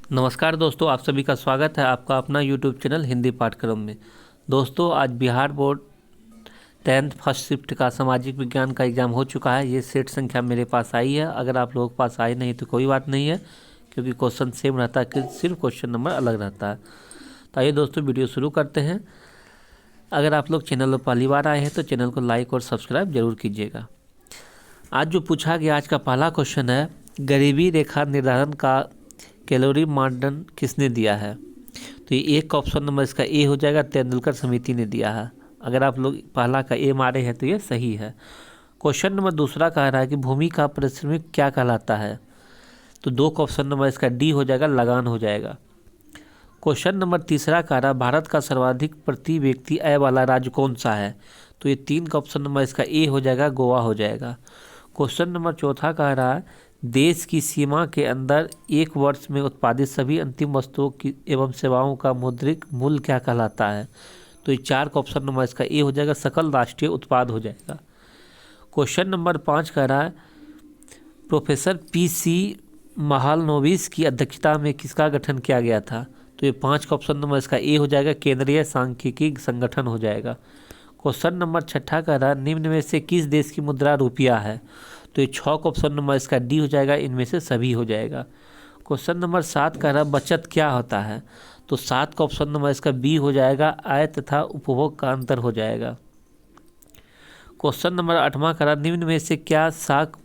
नमस्कार दोस्तों, आप सभी का स्वागत है आपका अपना यूट्यूब चैनल हिंदी पाठ्यक्रम में। दोस्तों, आज Bihar board 10th first shift का सामाजिक विज्ञान का एग्ज़ाम हो चुका है। ये सेट संख्या मेरे पास आई है। अगर आप लोगों के पास आई नहीं तो कोई बात नहीं है, क्योंकि क्वेश्चन सेम रहता है, सिर्फ क्वेश्चन नंबर अलग रहता है। तो आइए दोस्तों, वीडियो शुरू करते हैं। अगर आप लोग चैनल पर पहली बार आए हैं तो चैनल को लाइक और सब्सक्राइब जरूर कीजिएगा। आज जो पूछा गया, आज का पहला क्वेश्चन है, गरीबी रेखा निर्धारण का कैलोरी मानदंड किसने दिया है? तो ये एक ऑप्शन नंबर इसका ए हो जाएगा, तेंदुलकर समिति ने दिया है। अगर आप लोग पहला का ए मारे हैं तो ये सही है। क्वेश्चन नंबर दूसरा कह रहा है कि भूमि का पारिश्रमिक क्या कहलाता है? तो दो का ऑप्शन नंबर इसका डी हो जाएगा, लगान हो जाएगा। क्वेश्चन नंबर तीसरा कह रहा है भारत का सर्वाधिक प्रति व्यक्ति आय वाला राज्य कौन सा है? तो ये तीन का ऑप्शन नंबर इसका ए हो जाएगा, गोवा हो जाएगा। क्वेश्चन नंबर चौथा कह रहा है देश की सीमा के अंदर एक वर्ष में उत्पादित सभी अंतिम वस्तुओं की एवं सेवाओं का मौद्रिक मूल्य क्या कहलाता है? तो ये चार का ऑप्शन नंबर इसका ए हो जाएगा, सकल राष्ट्रीय उत्पाद हो जाएगा। क्वेश्चन नंबर 5 कह रहा है प्रोफेसर पी.सी. महालनोबिस की अध्यक्षता में किसका गठन किया गया था? तो ये 5 का ऑप्शन नंबर इसका ए हो जाएगा, केंद्रीय सांख्यिकी संगठन हो जाएगा। क्वेश्चन नंबर छठा कह रहा है निम्न में से किस देश की मुद्रा रुपया है? तो ये 6 का ऑप्शन नंबर इसका डी हो जाएगा, इनमें से सभी हो जाएगा। क्वेश्चन नंबर 7 कह रहा है बचत क्या होता है? तो 7 का ऑप्शन नंबर इसका बी हो जाएगा, आय तथा उपभोग का अंतर हो जाएगा। क्वेश्चन नंबर 8वां कह रहा है निम्न में से क्या साख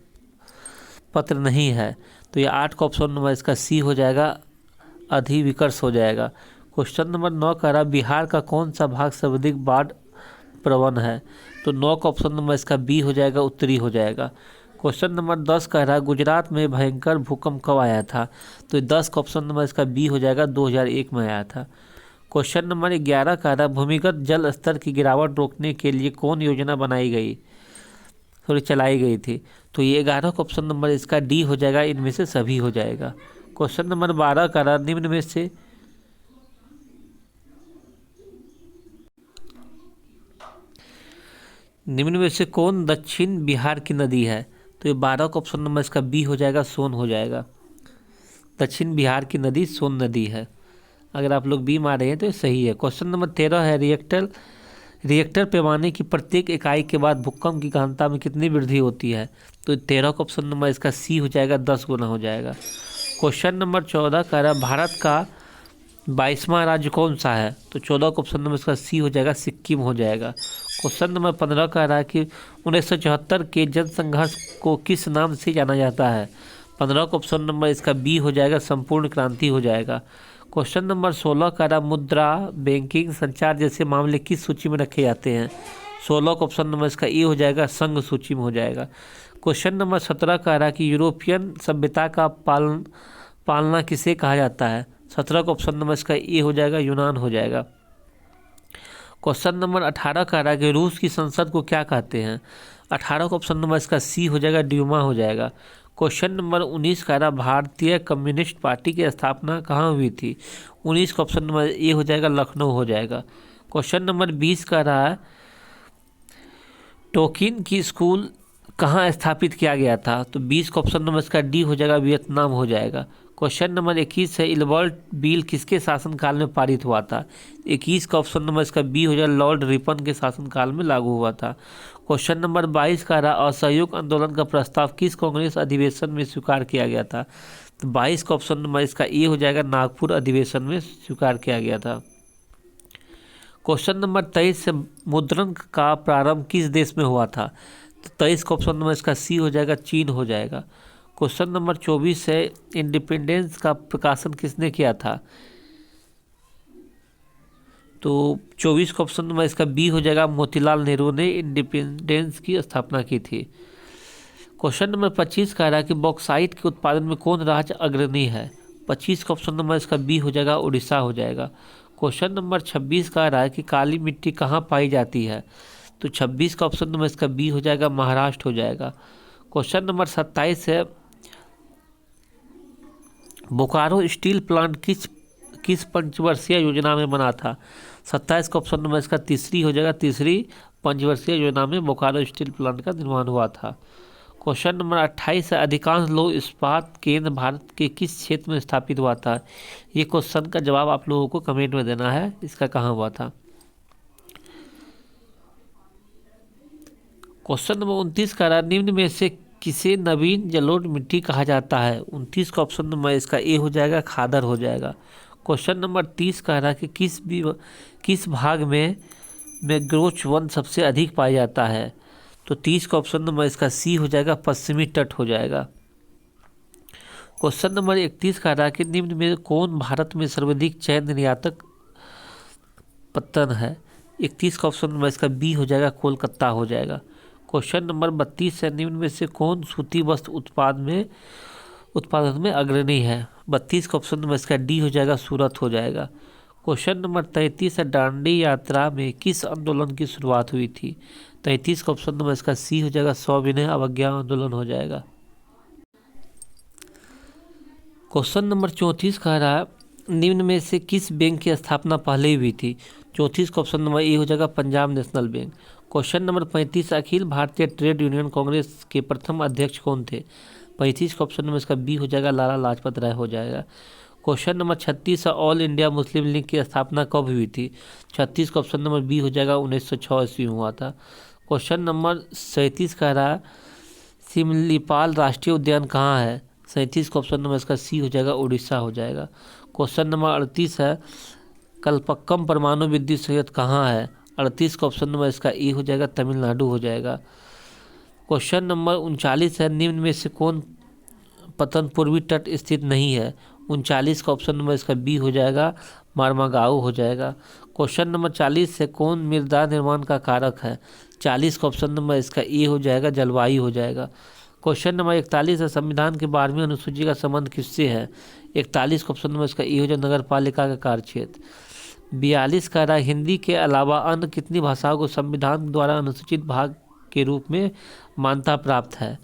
पत्र नहीं है? तो ये 8 का ऑप्शन नंबर इसका सी हो जाएगा, अधिविकर्ष हो जाएगा। क्वेश्चन नंबर 9 कह रहा बिहार का कौन सा भाग सर्वाधिक बाढ़ प्रवण है? तो 9 का ऑप्शन नंबर इसका बी हो जाएगा, उत्तरी हो जाएगा। क्वेश्चन नंबर 10 कह रहा है गुजरात में भयंकर भूकंप कब आया था? तो 10 का ऑप्शन नंबर इसका बी हो जाएगा, 2001 में आया था। क्वेश्चन नंबर 11 कह रहा है भूमिगत जल स्तर की गिरावट रोकने के लिए कौन योजना चलाई गई थी? तो ये 11 का ऑप्शन नंबर इसका डी हो जाएगा, इनमें से सभी हो जाएगा। क्वेश्चन नंबर 12 कह रहा है निम्न में से कौन दक्षिण बिहार की नदी है? तो ये 12 का ऑप्शन नंबर इसका बी हो जाएगा, सोन हो जाएगा। दक्षिण बिहार की नदी सोन नदी है। अगर आप लोग बी मारे हैं तो ये सही है। क्वेश्चन नंबर 13 है रिएक्टर पैमाने की प्रत्येक इकाई के बाद भूकंप की गहनता में कितनी वृद्धि होती है? तो 13 का ऑप्शन नंबर इसका सी हो जाएगा, 10 गुना हो जाएगा। क्वेश्चन नंबर 14 कह रहा है भारत का 22वां राज्य कौन सा है? तो 14 का ऑप्शन नंबर इसका सी हो जाएगा, सिक्किम हो जाएगा। क्वेश्चन नंबर 15 कह रहा है कि 1974 के जनसंघर्ष को किस नाम से जाना जाता है? 15 का ऑप्शन नंबर इसका बी हो जाएगा, संपूर्ण क्रांति हो जाएगा। क्वेश्चन नंबर 16 कह रहा मुद्रा, बैंकिंग, संचार जैसे मामले किस सूची में रखे जाते हैं? 16 का ऑप्शन नंबर इसका ए हो जाएगा, संघ सूची में हो जाएगा। क्वेश्चन नंबर 17 कह रहा कि यूरोपियन सभ्यता का पालना किसे कहा जाता है? 17 का ऑप्शन नंबर इसका ए हो जाएगा, यूनान हो जाएगा। क्वेश्चन नंबर 18 कह रहा है कि रूस की संसद को क्या कहते हैं? 18 का ऑप्शन नंबर इसका सी हो जाएगा, ड्यूमा हो जाएगा। क्वेश्चन नंबर 19 कह रहा भारतीय कम्युनिस्ट पार्टी की स्थापना कहाँ हुई थी? 19 का ऑप्शन नंबर ए हो जाएगा, लखनऊ हो जाएगा। क्वेश्चन नंबर 20 कह रहा है टोकिन की स्कूल कहाँ स्थापित किया गया था? तो 20 का ऑप्शन नंबर इसका डी हो जाएगा, वियतनाम हो जाएगा। क्वेश्चन नंबर 21 है इलबर्ट बिल किसके शासनकाल में पारित हुआ था? 21 का ऑप्शन नंबर इसका बी हो जाएगा, लॉर्ड रिपन के शासनकाल में लागू हुआ था। क्वेश्चन नंबर 22 का रहा असहयोग आंदोलन का प्रस्ताव किस कांग्रेस अधिवेशन में स्वीकार किया गया था? तो 22 का ऑप्शन नंबर इसका ए हो जाएगा, नागपुर अधिवेशन में स्वीकार किया गया था। क्वेश्चन नंबर 23 से मुद्रण का प्रारंभ किस देश में हुआ था? तो 23 का ऑप्शन नंबर इसका सी हो जाएगा, चीन हो जाएगा। क्वेश्चन नंबर 24 है इंडिपेंडेंस का प्रकाशन किसने किया था? तो 24 का ऑप्शन नंबर इसका बी हो जाएगा, मोतीलाल नेहरू ने इंडिपेंडेंस की स्थापना की थी। क्वेश्चन नंबर 25 कह रहा है कि बॉक्साइट के उत्पादन में कौन राज्य अग्रणी है? 25 का ऑप्शन नंबर इसका बी हो जाएगा, उड़ीसा हो जाएगा। क्वेश्चन नंबर 26 कह रहा है कि काली मिट्टी कहाँ पाई जाती है? तो 26 का ऑप्शन नंबर इसका बी हो जाएगा, महाराष्ट्र हो जाएगा। क्वेश्चन नंबर 27 है बोकारो स्टील प्लांट किस पंचवर्षीय योजना में बना था? 27 का ऑप्शन नंबर इसका तीसरी हो जाएगा, तीसरी पंचवर्षीय योजना में बोकारो स्टील प्लांट का निर्माण हुआ था। क्वेश्चन नंबर 28 है, अधिकांश लोह इस्पात केंद्र भारत के किस क्षेत्र में स्थापित हुआ था? ये क्वेश्चन का जवाब आप लोगों को कमेंट में देना है, इसका कहाँ हुआ था। क्वेश्चन नंबर 29 का निम्न में से किसे नवीन जलोढ़ मिट्टी कहा जाता है? 29 का ऑप्शन नंबर इसका ए हो जाएगा, खादर हो जाएगा। क्वेश्चन नंबर 30 कह रहा है कि किस भाग में मैंग्रोव वन सबसे अधिक पाया जाता है? तो 30 का ऑप्शन नंबर इसका सी हो जाएगा, पश्चिमी तट हो जाएगा। क्वेश्चन नंबर 31 कह रहा है कि निम्न में कौन भारत में सर्वाधिक चाय निर्यातक पत्तन है? 31 का ऑप्शन नंबर इसका बी हो जाएगा, कोलकाता हो जाएगा। क्वेश्चन नंबर 32 है, निम्न में से कौन सूती वस्त्र उत्पादन में अग्रणी है? 32 का ऑप्शन नंबर इसका डी हो जाएगा, सूरत हो जाएगा। क्वेश्चन नंबर 33 है, दांडी यात्रा में किस आंदोलन की शुरुआत हुई थी? 33 का ऑप्शन नंबर इसका सी हो जाएगा, सविनय अवज्ञा आंदोलन हो जाएगा। क्वेश्चन नंबर 34 कह रहा है, निम्न में से किस बैंक की स्थापना पहले ही हुई थी? 34 का ऑप्शन नंबर ए हो जाएगा, Punjab national bank. Question number 35, Akhil Bharatiya trade union Congress के प्रथम अध्यक्ष कौन थे? 35 का ऑप्शन नंबर इसका बी हो जाएगा, लाला लाजपत राय हो जाएगा। Question number 36, all India Muslim league की स्थापना कब हुई थी? 36 का ऑप्शन नंबर बी हो जाएगा, 1906 ईस्वी में हुआ था। क्वेश्चन नंबर 37 कह रहा है, सिमलीपाल राष्ट्रीय उद्यान कहाँ है? 37 का ऑप्शन नंबर इसका सी हो जाएगा, उड़ीसा हो जाएगा। क्वेश्चन नंबर 38 है, कलपक्कम परमाणु विद्युत संयंत्र कहाँ है? 38 का ऑप्शन नंबर इसका ए हो जाएगा, तमिलनाडु हो जाएगा। क्वेश्चन नंबर 39 है, निम्न में से कौन पतन पूर्वी तट स्थित नहीं है? 39 का ऑप्शन नंबर इसका बी हो जाएगा, मारमागाओ हो जाएगा। क्वेश्चन नंबर 40 से कौन मृदा निर्माण का कारक है? 40 का ऑप्शन नंबर इसका ए हो जाएगा, जलवायु हो जाएगा। क्वेश्चन नंबर 41 है, संविधान के 12वीं अनुसूची का संबंध किससे है? 41 का ऑप्शन नंबर इसका ए हो जाएगा, नगर पालिका का कार्यक्षेत्र। 42 का रहा, हिंदी के अलावा अन्य कितनी भाषाओं को संविधान द्वारा अनुसूचित भाग के रूप में मान्यता प्राप्त है?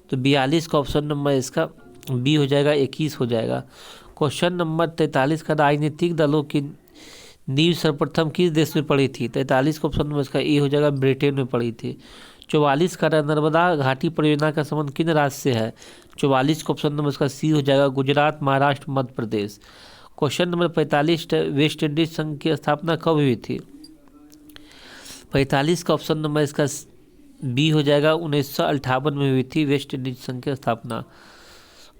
तो 42 का ऑप्शन नंबर इसका बी हो जाएगा, 21 हो जाएगा। क्वेश्चन नंबर 43 का, राजनीतिक दलों की नींव सर्वप्रथम किस देश में पड़ी थी? 43 का ऑप्शन नंबर इसका ए हो जाएगा, ब्रिटेन में पड़ी थी। 44 का, नर्मदा घाटी परियोजना का संबंध किन राज्य से है? 44 का ऑप्शन नंबर इसका सी हो जाएगा, Gujarat, Maharashtra, Madhya Pradesh. Question number 45, West Indies संघ की स्थापना कब हुई थी? 45 का ऑप्शन नंबर इसका बी हो जाएगा, 1958 में हुई थी वेस्ट इंडीज संघ की स्थापना।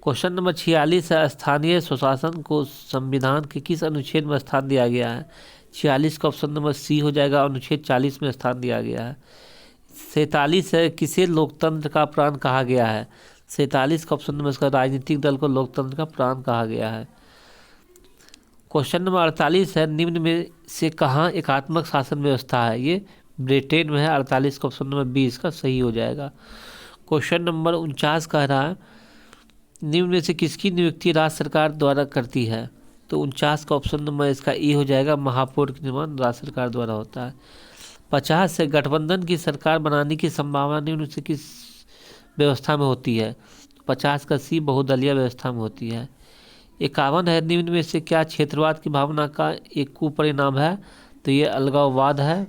क्वेश्चन नंबर 46 है, स्थानीय स्वशासन को संविधान के किस अनुच्छेद में स्थान दिया गया है? 46 का ऑप्शन नंबर सी हो जाएगा, अनुच्छेद 40 में स्थान दिया गया है। 47 है, किसे लोकतंत्र का प्राण कहा गया है? 47 का ऑप्शन नंबर इसका राजनीतिक दल को लोकतंत्र का प्राण कहा गया है। क्वेश्चन नंबर 48 है, निम्न में से कहाँ एकात्मक शासन व्यवस्था है? ये ब्रिटेन में है। 48 का ऑप्शन नंबर बी इसका सही हो जाएगा। क्वेश्चन नंबर 49 कह रहा है, निम्न में से किसकी नियुक्ति राज्य सरकार द्वारा करती है? तो 49 का ऑप्शन नंबर इसका ए हो जाएगा, महापौर का निर्माण राज्य सरकार द्वारा होता है। 50 से गठबंधन की सरकार बनाने की संभावना निम्न से किस व्यवस्था में होती है? 50 का सी, बहुदलीय व्यवस्था में होती है। 51 है, निम्न में से क्या क्षेत्रवाद की भावना का एक कुपरिणाम है? तो ये अलगाववाद है।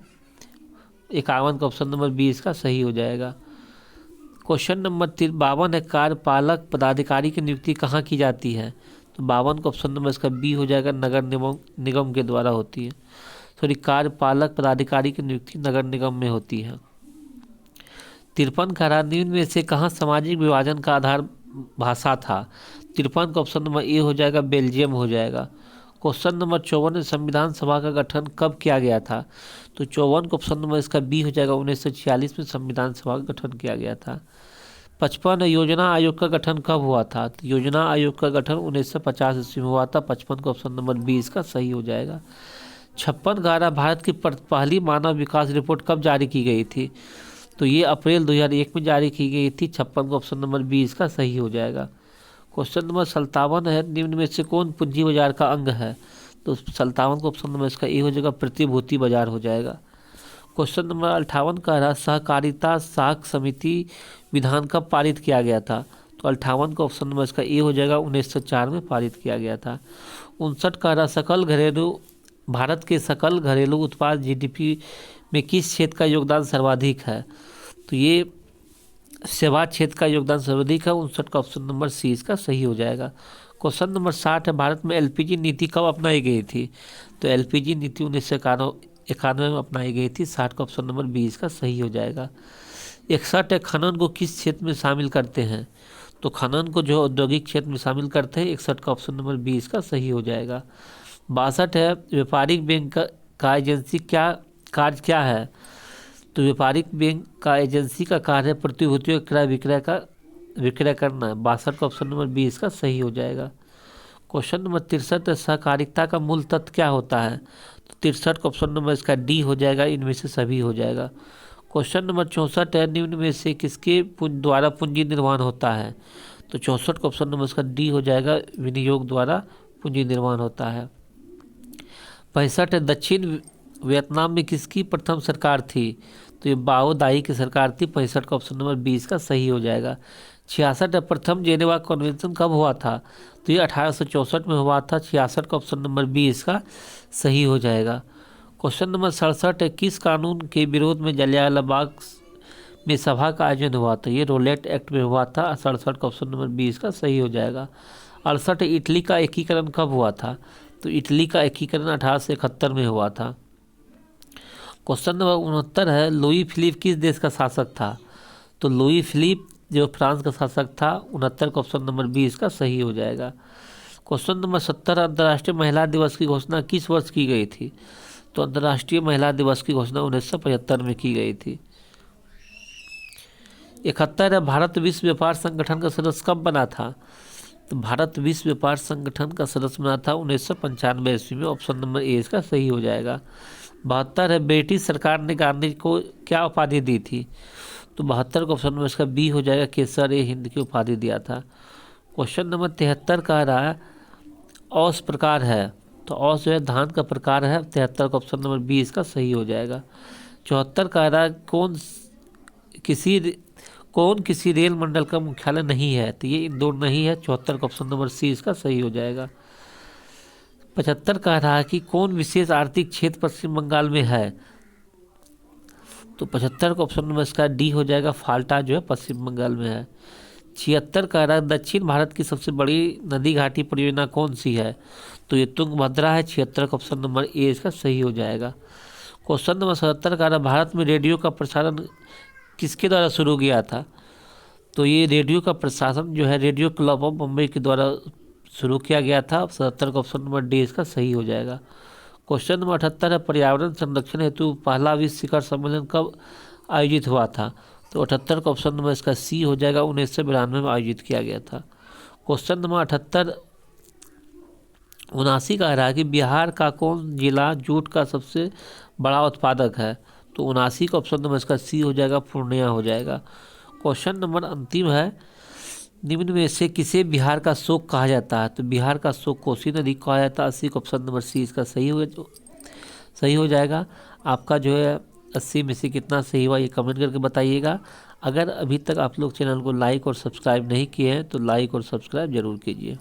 51 का ऑप्शन नंबर बी इसका सही हो जाएगा। क्वेश्चन नंबर 52 है, कार्यपालक पदाधिकारी की नियुक्ति कहाँ की जाती है? तो 52 का ऑप्शन नंबर इसका बी हो जाएगा, नगर निगम के द्वारा होती है। सॉरी, कार्यपालक पदाधिकारी की नियुक्ति नगर निगम में होती है। 53 का, निम्न में से कहाँ सामाजिक विभाजन का आधार भाषा था? 53 का ऑप्शन नंबर ए हो जाएगा, बेल्जियम हो जाएगा। क्वेश्चन नंबर 54, संविधान सभा का गठन कब किया गया था? तो 54 का ऑप्शन नंबर इसका बी हो जाएगा, 1946 में संविधान सभा का गठन किया गया था। 55, योजना आयोग का गठन कब हुआ था? तो योजना आयोग का गठन 1950 ईस्वी में हुआ था। 55 का ऑप्शन नंबर बी इसका सही हो जाएगा। 56 का, भारत की पहली मानव विकास रिपोर्ट कब जारी की गई थी? तो ये अप्रैल 2001 में जारी की गई थी। 56 का ऑप्शन नंबर बी इसका सही हो जाएगा। क्वेश्चन नंबर 57 है, निम्न में से कौन पूंजी बाजार का अंग है? तो 57 का ऑप्शन नंबर इसका ए हो जाएगा, प्रतिभूति बाजार हो जाएगा। क्वेश्चन नंबर 58 का रहा, सहकारिता साख समिति विधान कब पारित किया गया था? तो 58 का ऑप्शन नंबर इसका ए हो जाएगा, 1904 में पारित किया गया था। 59 का रहा, भारत के सकल घरेलू उत्पाद जीडीपी में किस क्षेत्र का योगदान सर्वाधिक है? तो ये सेवा क्षेत्र का योगदान सर्वाधिक है, 59 का ऑप्शन नंबर सी इसका सही हो जाएगा। क्वेश्चन नंबर 60 है, भारत में एलपीजी नीति कब अपनाई गई थी? तो एलपीजी नीति 1991 में अपनाई गई थी, 60 का ऑप्शन नंबर बी इसका सही हो जाएगा। 61 है, खनन को किस क्षेत्र में शामिल करते हैं? तो खनन को जो औद्योगिक क्षेत्र में शामिल करते हैं, 61 का ऑप्शन नंबर बी इसका सही हो जाएगा। 62 है, व्यापारिक बैंक का एजेंसी कार्य क्या है? तो व्यापारिक बैंक का एजेंसी का कार्य है प्रतिभूतियों का क्रय विक्रय करना है, 62 का ऑप्शन नंबर बी इसका सही हो जाएगा। क्वेश्चन नंबर 63 है, सहकारिता का मूल तत्व क्या होता है? तो 63 का ऑप्शन नंबर इसका डी हो जाएगा, इनमें से सभी हो जाएगा। क्वेश्चन नंबर 64 है, निम्न में से किसके द्वारा पूंजी निर्माण होता है? तो 64 का ऑप्शन नंबर इसका डी हो जाएगा, विनियोग द्वारा पूंजी निर्माण होता है। 65 है, दक्षिण वियतनाम में किसकी प्रथम सरकार थी? तो ये बाओ दाई की सरकार थी, 65 का ऑप्शन नंबर 20 का सही हो जाएगा। 66 है, प्रथम जेनेवा कन्वेंशन कब हुआ था? तो ये 1864 में हुआ था, 66 का ऑप्शन नंबर 20 का सही हो जाएगा। क्वेश्चन नंबर 67 है, किस कानून के विरोध में जलियांवाला बाग में सभा का आयोजन हुआ था? ये रोलेट एक्ट में हुआ था, 67 का ऑप्शन नंबर 20 का सही हो जाएगा। 68 है, इटली का एकीकरण कब हुआ था? तो इटली का एकीकरण 1871 में हुआ था। क्वेश्चन नंबर 69 है, लुई फिलिप किस देश का शासक था? तो लुई फिलिप जो फ्रांस का शासक था, 69 का ऑप्शन नंबर 20 का सही हो जाएगा। क्वेश्चन नंबर 70, अंतर्राष्ट्रीय महिला दिवस की घोषणा किस वर्ष की गई थी? तो अंतर्राष्ट्रीय महिला दिवस की घोषणा 1975 में की गई थी। 71 है, भारत विश्व व्यापार संगठन का सदस्य कब बना था? तो भारत विश्व व्यापार संगठन का सदस्य बना था 1995 ईस्वी में, ऑप्शन नंबर ए इसका सही हो जाएगा। 72 है, ब्रिटिश सरकार ने गांधी को क्या उपाधि दी थी? तो 72 का ऑप्शन नंबर इसका बी हो जाएगा, केसर ए हिंद की उपाधि दिया था। क्वेश्चन नंबर 73 कह रहा है, औस प्रकार है, तो औस जो है धान का प्रकार है, 73 का ऑप्शन नंबर बी इसका सही हो जाएगा। 74 कह रहा है, कौन किसी रेल मंडल का मुख्यालय नहीं है? तो ये इंदौर नहीं है, 74 का ऑप्शन नंबर सी इसका सही हो जाएगा। 75 कह रहा है कि कौन विशेष आर्थिक क्षेत्र पश्चिम बंगाल में है? तो 75 का ऑप्शन नंबर इसका डी हो जाएगा, फाल्टा जो है पश्चिम बंगाल में है। 76 कह रहा है, दक्षिण भारत की सबसे बड़ी नदी घाटी परियोजना कौन सी है? तो ये तुंगभद्रा है, 76 का ऑप्शन नंबर ए इसका सही हो जाएगा। क्वेश्चन नंबर 77 कह रहा है, भारत में रेडियो का प्रसारण किसके द्वारा शुरू किया था? तो ये रेडियो का प्रशासन जो है रेडियो क्लब ऑफ मुंबई के द्वारा शुरू किया गया था, 77 का ऑप्शन नंबर डी इसका सही हो जाएगा। क्वेश्चन नंबर 78 है, पर्यावरण संरक्षण हेतु पहला विश्व शिखर सम्मेलन कब आयोजित हुआ था? तो 78 का ऑप्शन नंबर इसका सी हो जाएगा, 1992 में आयोजित किया गया था। क्वेश्चन नंबर 79 कह रहा है कि बिहार का कौन जिला जूट का सबसे बड़ा उत्पादक है? तो 79 का ऑप्शन नंबर इसका सी हो जाएगा, पूर्णिया हो जाएगा। क्वेश्चन नंबर अंतिम है, निम्न में से किसे बिहार का शोक कहा जाता है? तो बिहार का शोक कोसी नदी को कहा जाता है, 80 का ऑप्शन नंबर सी इसका सही हो जाएगा। आपका जो है 80 में से कितना सही हुआ ये कमेंट करके बताइएगा। अगर अभी तक आप लोग चैनल को लाइक और सब्सक्राइब नहीं किए हैं तो लाइक और सब्सक्राइब जरूर कीजिए।